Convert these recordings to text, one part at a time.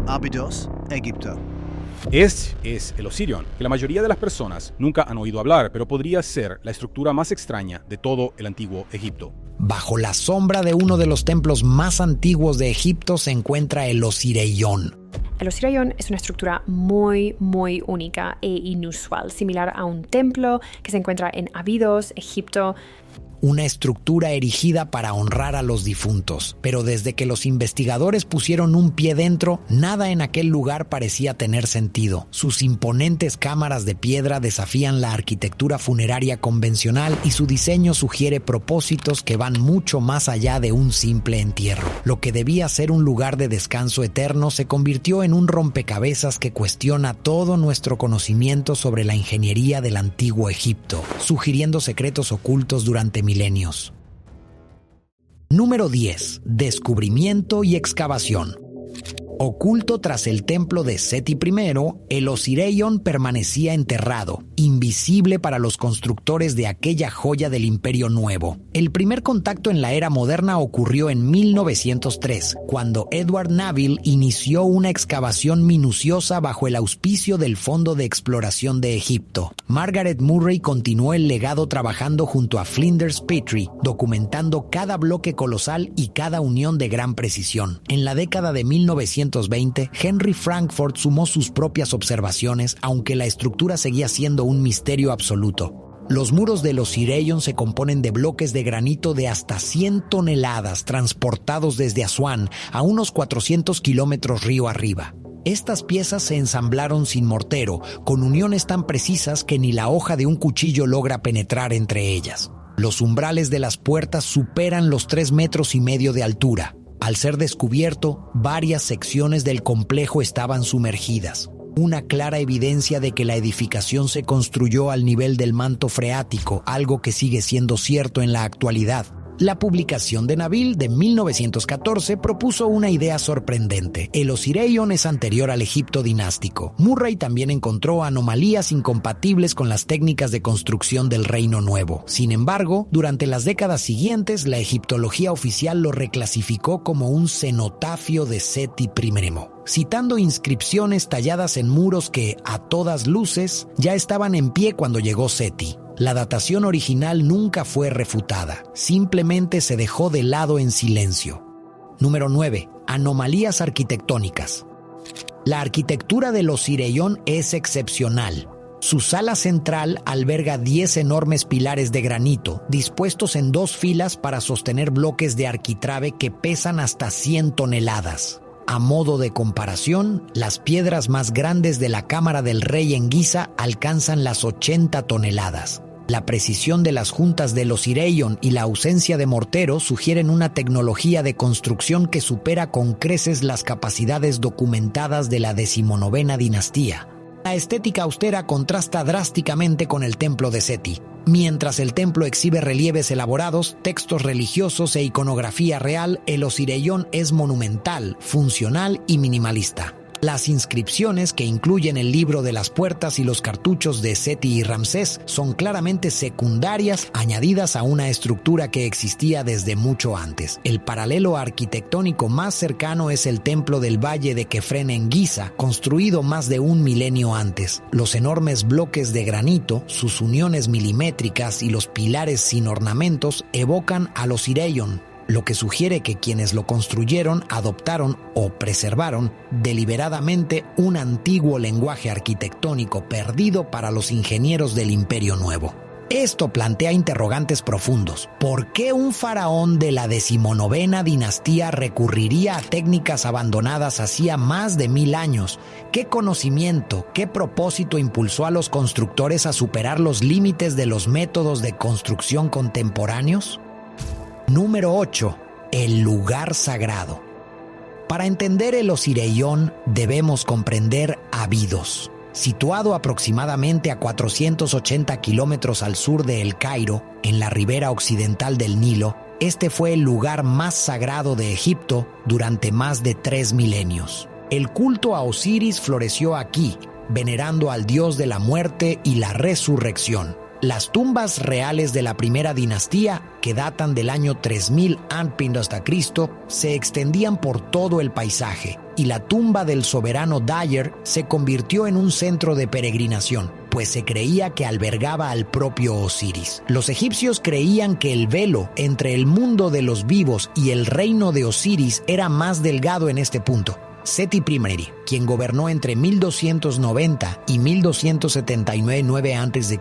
Abydos, Egipto. Este es el Osirion, que la mayoría de las personas nunca han oído hablar, pero podría ser la estructura más extraña de todo el antiguo Egipto. Bajo la sombra de uno de los templos más antiguos de Egipto se encuentra el Osirion. El Osirion es una estructura muy única e inusual, similar a un templo que se encuentra en Abydos, Egipto. Una estructura erigida para honrar a los difuntos. Pero desde que los investigadores pusieron un pie dentro, nada en aquel lugar parecía tener sentido. Sus imponentes cámaras de piedra desafían la arquitectura funeraria convencional y su diseño sugiere propósitos que van mucho más allá de un simple entierro. Lo que debía ser un lugar de descanso eterno se convirtió en un rompecabezas que cuestiona todo nuestro conocimiento sobre la ingeniería del antiguo Egipto, sugiriendo secretos ocultos durante milenios. Número 10. Descubrimiento y excavación. Oculto tras el templo de Seti I, el Osirion permanecía enterrado, invisible para los constructores de aquella joya del Imperio Nuevo. El primer contacto en la era moderna ocurrió en 1903, cuando Edward Naville inició una excavación minuciosa bajo el auspicio del Fondo de Exploración de Egipto. Margaret Murray continuó el legado trabajando junto a Flinders Petrie, documentando cada bloque colosal y cada unión de gran precisión. En la década de 1920, Henry Frankfurt sumó sus propias observaciones, aunque la estructura seguía siendo un misterio absoluto. Los muros del Osirion se componen de bloques de granito de hasta 100 toneladas transportados desde Asuán a unos 400 kilómetros río arriba. Estas piezas se ensamblaron sin mortero, con uniones tan precisas que ni la hoja de un cuchillo logra penetrar entre ellas. Los umbrales de las puertas superan los 3,5 metros de altura. Al ser descubierto, varias secciones del complejo estaban sumergidas. Una clara evidencia de que la edificación se construyó al nivel del manto freático, algo que sigue siendo cierto en la actualidad. La publicación de Naville de 1914 propuso una idea sorprendente. El Osirion es anterior al Egipto dinástico. Murray también encontró anomalías incompatibles con las técnicas de construcción del Reino Nuevo. Sin embargo, durante las décadas siguientes, la egiptología oficial lo reclasificó como un cenotafio de Seti I, citando inscripciones talladas en muros que, a todas luces, ya estaban en pie cuando llegó Seti. La datación original nunca fue refutada, simplemente se dejó de lado en silencio. Número 9. Anomalías arquitectónicas. La arquitectura del Osirion es excepcional. Su sala central alberga 10 enormes pilares de granito, dispuestos en 2 filas para sostener bloques de arquitrabe que pesan hasta 100 toneladas. A modo de comparación, las piedras más grandes de la Cámara del Rey en Giza alcanzan las 80 toneladas. La precisión de las juntas del Osirion y la ausencia de mortero sugieren una tecnología de construcción que supera con creces las capacidades documentadas de la 19ª dinastía. La estética austera contrasta drásticamente con el templo de Seti. Mientras el templo exhibe relieves elaborados, textos religiosos e iconografía real, el Osirion es monumental, funcional y minimalista. Las inscripciones, que incluyen el libro de las puertas y los cartuchos de Seti y Ramsés, son claramente secundarias, añadidas a una estructura que existía desde mucho antes. El paralelo arquitectónico más cercano es el templo del Valle de Kefren en Giza, construido más de 1 milenio antes. Los enormes bloques de granito, sus uniones milimétricas y los pilares sin ornamentos evocan al Osirion, lo que sugiere que quienes lo construyeron adoptaron o preservaron deliberadamente un antiguo lenguaje arquitectónico perdido para los ingenieros del Imperio Nuevo. Esto plantea interrogantes profundos. ¿Por qué un faraón de la 19ª dinastía recurriría a técnicas abandonadas hacía más de 1000 años? ¿Qué conocimiento, qué propósito impulsó a los constructores a superar los límites de los métodos de construcción contemporáneos? Número 8. El lugar sagrado. Para entender el Osirion debemos comprender Abydos. Situado aproximadamente a 480 kilómetros al sur de El Cairo, en la ribera occidental del Nilo, este fue el lugar más sagrado de Egipto durante más de 3 milenios. El culto a Osiris floreció aquí, venerando al dios de la muerte y la resurrección. Las tumbas reales de la primera dinastía, que datan del año 3000 a.C., se extendían por todo el paisaje, y la tumba del soberano Dyer se convirtió en un centro de peregrinación, pues se creía que albergaba al propio Osiris. Los egipcios creían que el velo entre el mundo de los vivos y el reino de Osiris era más delgado en este punto. Seti I, quien gobernó entre 1290 y 1279 a.C.,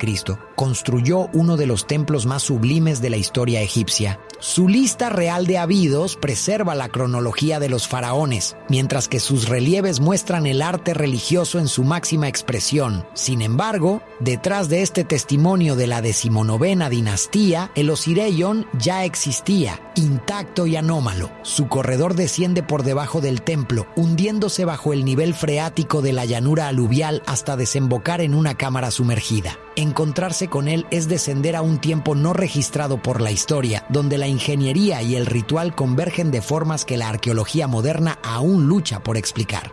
construyó uno de los templos más sublimes de la historia egipcia. Su lista real de habidos preserva la cronología de los faraones, mientras que sus relieves muestran el arte religioso en su máxima expresión. Sin embargo, detrás de este testimonio de la 19ª dinastía, el Osireyón ya existía, intacto y anómalo. Su corredor desciende por debajo del templo, hundiéndose bajo el nivel freático de la llanura aluvial hasta desembocar en una cámara sumergida. Encontrarse con él es descender a un tiempo no registrado por la historia, donde la ingeniería y el ritual convergen de formas que la arqueología moderna aún lucha por explicar.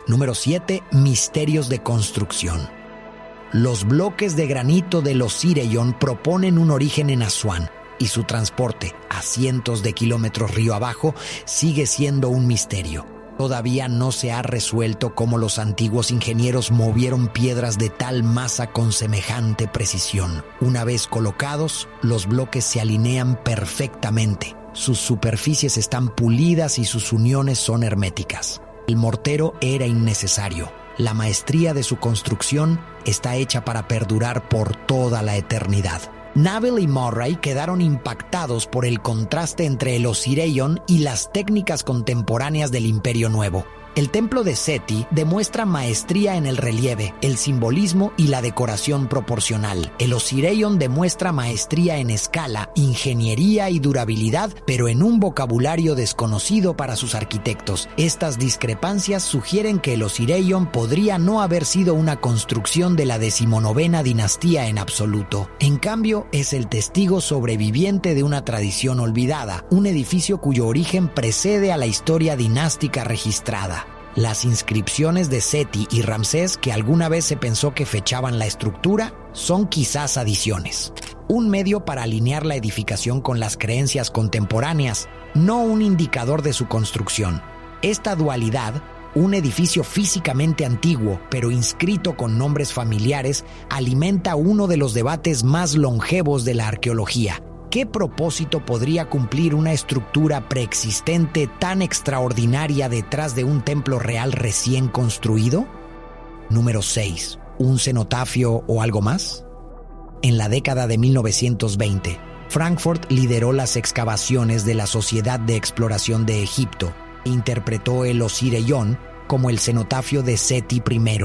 Número 7. Misterios de construcción. Los bloques de granito del Osireyón proponen un origen en Asuán, y su transporte a cientos de kilómetros río abajo sigue siendo un misterio. Todavía no se ha resuelto cómo los antiguos ingenieros movieron piedras de tal masa con semejante precisión. Una vez colocados, los bloques se alinean perfectamente. Sus superficies están pulidas y sus uniones son herméticas. El mortero era innecesario. La maestría de su construcción está hecha para perdurar por toda la eternidad. Naville y Murray quedaron impactados por el contraste entre el Osireyón y las técnicas contemporáneas del Imperio Nuevo. El templo de Seti demuestra maestría en el relieve, el simbolismo y la decoración proporcional. El Osireyón demuestra maestría en escala, ingeniería y durabilidad, pero en un vocabulario desconocido para sus arquitectos. Estas discrepancias sugieren que el Osireyón podría no haber sido una construcción de la 19ª dinastía en absoluto. En cambio, es el testigo sobreviviente de una tradición olvidada, un edificio cuyo origen precede a la historia dinástica registrada. Las inscripciones de Seti y Ramsés, que alguna vez se pensó que fechaban la estructura, son quizás adiciones. Un medio para alinear la edificación con las creencias contemporáneas, no un indicador de su construcción. Esta dualidad, un edificio físicamente antiguo, pero inscrito con nombres familiares, alimenta uno de los debates más longevos de la arqueología. ¿Qué propósito podría cumplir una estructura preexistente tan extraordinaria detrás de un templo real recién construido? Número 6. ¿Un cenotafio o algo más? En la década de 1920, Frankfurt lideró las excavaciones de la Sociedad de Exploración de Egipto e interpretó el Osireyón como el cenotafio de Seti I,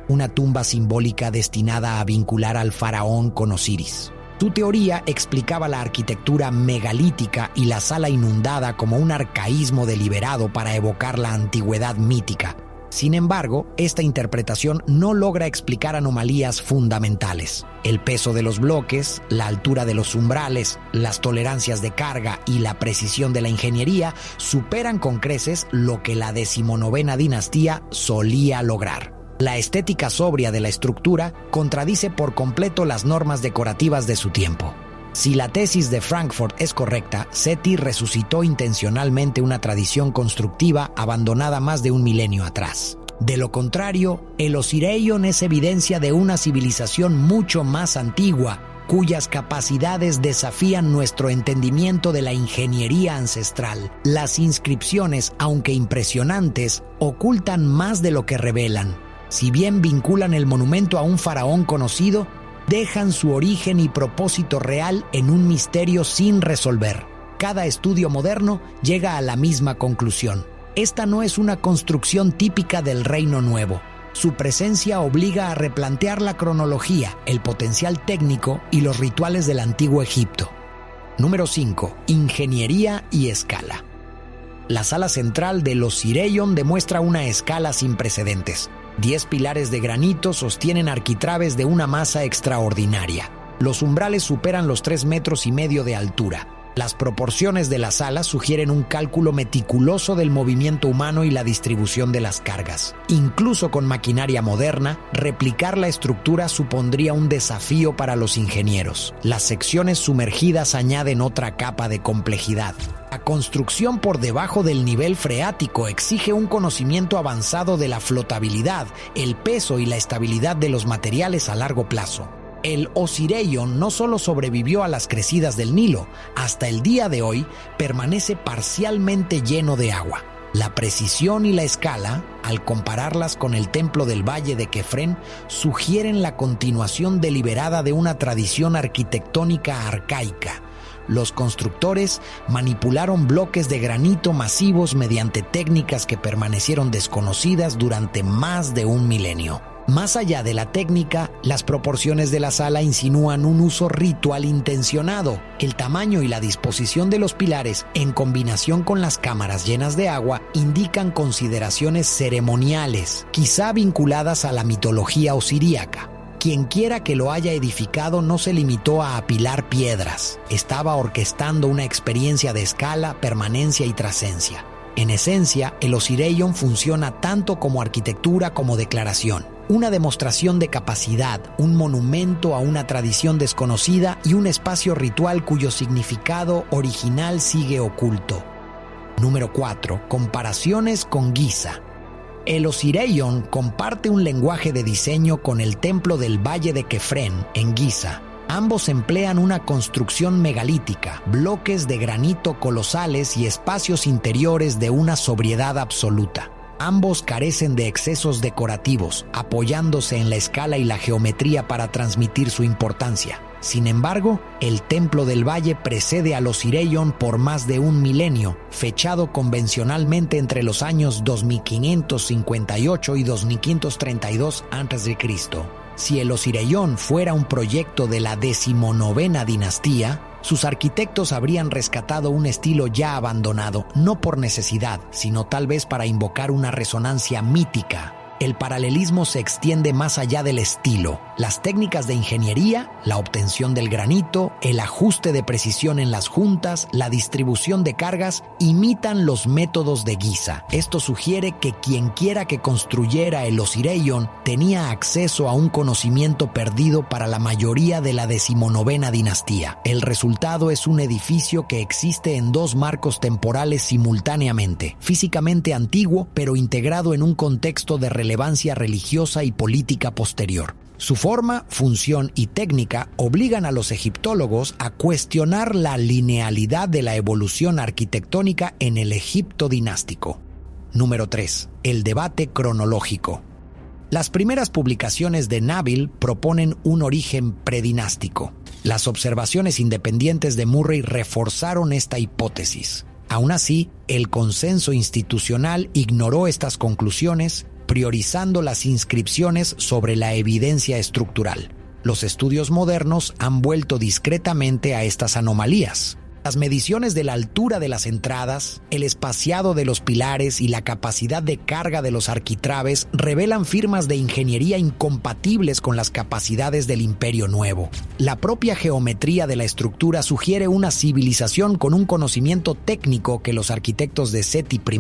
una tumba simbólica destinada a vincular al faraón con Osiris. Su teoría explicaba la arquitectura megalítica y la sala inundada como un arcaísmo deliberado para evocar la antigüedad mítica. Sin embargo, esta interpretación no logra explicar anomalías fundamentales. El peso de los bloques, la altura de los umbrales, las tolerancias de carga y la precisión de la ingeniería superan con creces lo que la 19ª dinastía solía lograr. La estética sobria de la estructura contradice por completo las normas decorativas de su tiempo. Si la tesis de Frankfurt es correcta, Seti resucitó intencionalmente una tradición constructiva abandonada más de un milenio atrás. De lo contrario, el Osireyón es evidencia de una civilización mucho más antigua, cuyas capacidades desafían nuestro entendimiento de la ingeniería ancestral. Las inscripciones, aunque impresionantes, ocultan más de lo que revelan. Si bien vinculan el monumento a un faraón conocido, dejan su origen y propósito real en un misterio sin resolver. Cada estudio moderno llega a la misma conclusión. Esta no es una construcción típica del Reino Nuevo. Su presencia obliga a replantear la cronología, el potencial técnico y los rituales del antiguo Egipto. Número 5. Ingeniería y escala. La sala central del Osireyón demuestra una escala sin precedentes. 10 pilares de granito sostienen arquitraves de una masa extraordinaria. Los umbrales superan los 3,5 metros de altura. Las proporciones de la sala sugieren un cálculo meticuloso del movimiento humano y la distribución de las cargas. Incluso con maquinaria moderna, replicar la estructura supondría un desafío para los ingenieros. Las secciones sumergidas añaden otra capa de complejidad. La construcción por debajo del nivel freático exige un conocimiento avanzado de la flotabilidad, el peso y la estabilidad de los materiales a largo plazo. El Osirion no solo sobrevivió a las crecidas del Nilo, hasta el día de hoy permanece parcialmente lleno de agua. La precisión y la escala, al compararlas con el templo del Valle de Kefren, sugieren la continuación deliberada de una tradición arquitectónica arcaica. Los constructores manipularon bloques de granito masivos mediante técnicas que permanecieron desconocidas durante más de un milenio. Más allá de la técnica, las proporciones de la sala insinúan un uso ritual intencionado. El tamaño y la disposición de los pilares, en combinación con las cámaras llenas de agua, indican consideraciones ceremoniales, quizá vinculadas a la mitología osiríaca. Quienquiera que lo haya edificado no se limitó a apilar piedras. Estaba orquestando una experiencia de escala, permanencia y trascendencia. En esencia, el Osirion funciona tanto como arquitectura como declaración. Una demostración de capacidad, un monumento a una tradición desconocida y un espacio ritual cuyo significado original sigue oculto. Número 4. Comparaciones con Giza. El Osirion comparte un lenguaje de diseño con el templo del Valle de Kefren, en Giza. Ambos emplean una construcción megalítica, bloques de granito colosales y espacios interiores de una sobriedad absoluta. Ambos carecen de excesos decorativos, apoyándose en la escala y la geometría para transmitir su importancia. Sin embargo, el Templo del Valle precede al Osirion por más de un milenio, fechado convencionalmente entre los años 2558 y 2532 a.C. Si el Osirion fuera un proyecto de la 19ª dinastía, sus arquitectos habrían rescatado un estilo ya abandonado, no por necesidad, sino tal vez para invocar una resonancia mítica. El paralelismo se extiende más allá del estilo. Las técnicas de ingeniería, la obtención del granito, el ajuste de precisión en las juntas, la distribución de cargas, imitan los métodos de Giza. Esto sugiere que quienquiera que construyera el Osirion tenía acceso a un conocimiento perdido para la mayoría de la 19ª dinastía. El resultado es un edificio que existe en dos marcos temporales simultáneamente, físicamente antiguo, pero integrado en un contexto de relevancia religiosa y política posterior. Su forma, función y técnica obligan a los egiptólogos a cuestionar la linealidad de la evolución arquitectónica en el Egipto dinástico. Número 3. El debate cronológico. Las primeras publicaciones de Nabil proponen un origen predinástico. Las observaciones independientes de Murray reforzaron esta hipótesis. Aún así, el consenso institucional ignoró estas conclusiones, priorizando las inscripciones sobre la evidencia estructural. Los estudios modernos han vuelto discretamente a estas anomalías. Las mediciones de la altura de las entradas, el espaciado de los pilares y la capacidad de carga de los arquitraves revelan firmas de ingeniería incompatibles con las capacidades del Imperio Nuevo. La propia geometría de la estructura sugiere una civilización con un conocimiento técnico que los arquitectos de Seti I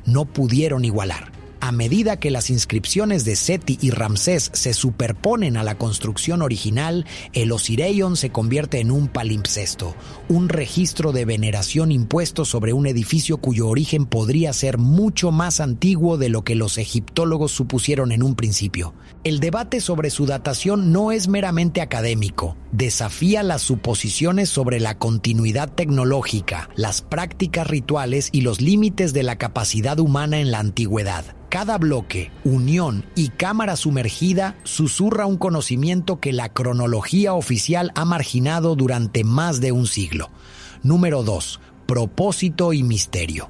no pudieron igualar. A medida que las inscripciones de Seti y Ramsés se superponen a la construcción original, el Osirion se convierte en un palimpsesto, un registro de veneración impuesto sobre un edificio cuyo origen podría ser mucho más antiguo de lo que los egiptólogos supusieron en un principio. El debate sobre su datación no es meramente académico, desafía las suposiciones sobre la continuidad tecnológica, las prácticas rituales y los límites de la capacidad humana en la antigüedad. Cada bloque, unión y cámara sumergida susurra un conocimiento que la cronología oficial ha marginado durante más de un siglo. Número 2. Propósito y misterio.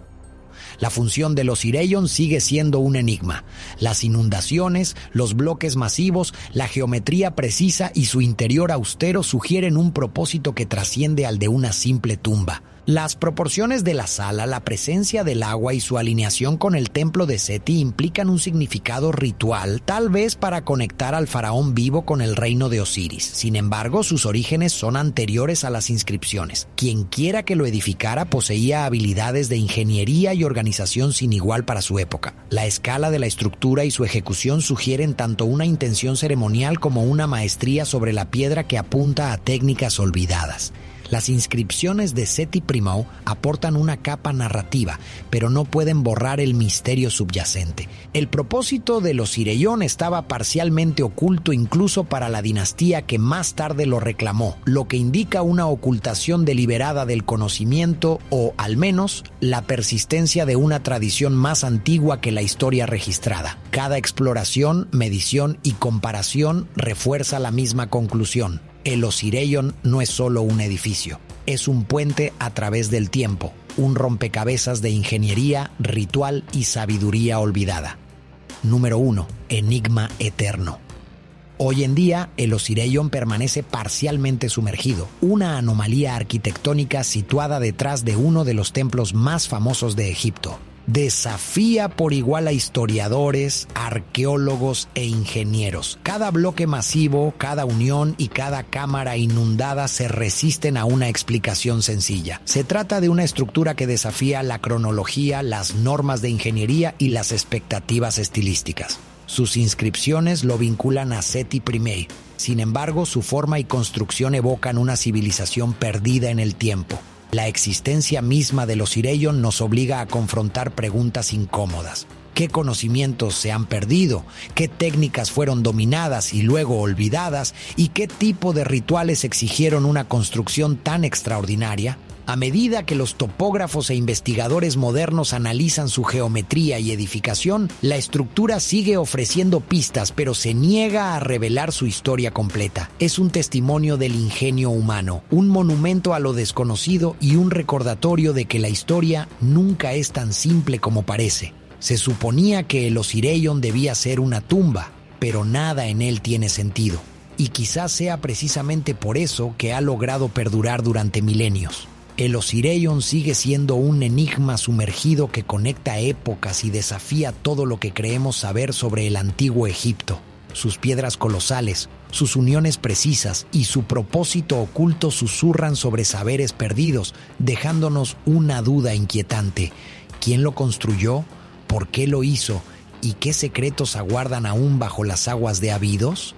La función del Osirion sigue siendo un enigma. Las inundaciones, los bloques masivos, la geometría precisa y su interior austero sugieren un propósito que trasciende al de una simple tumba. Las proporciones de la sala, la presencia del agua y su alineación con el templo de Seti implican un significado ritual, tal vez para conectar al faraón vivo con el reino de Osiris. Sin embargo, sus orígenes son anteriores a las inscripciones. Quien quiera que lo edificara poseía habilidades de ingeniería y organización sin igual para su época. La escala de la estructura y su ejecución sugieren tanto una intención ceremonial como una maestría sobre la piedra que apunta a técnicas olvidadas. Las inscripciones de Seti I aportan una capa narrativa, pero no pueden borrar el misterio subyacente. El propósito de los Osireyón estaba parcialmente oculto incluso para la dinastía que más tarde lo reclamó, lo que indica una ocultación deliberada del conocimiento o, al menos, la persistencia de una tradición más antigua que la historia registrada. Cada exploración, medición y comparación refuerza la misma conclusión. El Osireyón no es solo un edificio, es un puente a través del tiempo, un rompecabezas de ingeniería, ritual y sabiduría olvidada. Número 1. Enigma eterno. Hoy en día, el Osireyón permanece parcialmente sumergido, una anomalía arquitectónica situada detrás de uno de los templos más famosos de Egipto. Desafía por igual a historiadores, arqueólogos e ingenieros. Cada bloque masivo, cada unión y cada cámara inundada se resisten a una explicación sencilla. Se trata de una estructura que desafía la cronología, las normas de ingeniería y las expectativas estilísticas. Sus inscripciones lo vinculan a Seti I. Sin embargo, su forma y construcción evocan una civilización perdida en el tiempo. La existencia misma de los Osireyón nos obliga a confrontar preguntas incómodas. ¿Qué conocimientos se han perdido? ¿Qué técnicas fueron dominadas y luego olvidadas? ¿Y qué tipo de rituales exigieron una construcción tan extraordinaria? A medida que los topógrafos e investigadores modernos analizan su geometría y edificación, la estructura sigue ofreciendo pistas, pero se niega a revelar su historia completa. Es un testimonio del ingenio humano, un monumento a lo desconocido y un recordatorio de que la historia nunca es tan simple como parece. Se suponía que el Osireyón debía ser una tumba, pero nada en él tiene sentido. Y quizás sea precisamente por eso que ha logrado perdurar durante milenios. El Osireyón sigue siendo un enigma sumergido que conecta épocas y desafía todo lo que creemos saber sobre el antiguo Egipto. Sus piedras colosales, sus uniones precisas y su propósito oculto susurran sobre saberes perdidos, dejándonos una duda inquietante. ¿Quién lo construyó? ¿Por qué lo hizo? ¿Y qué secretos aguardan aún bajo las aguas de Abidos?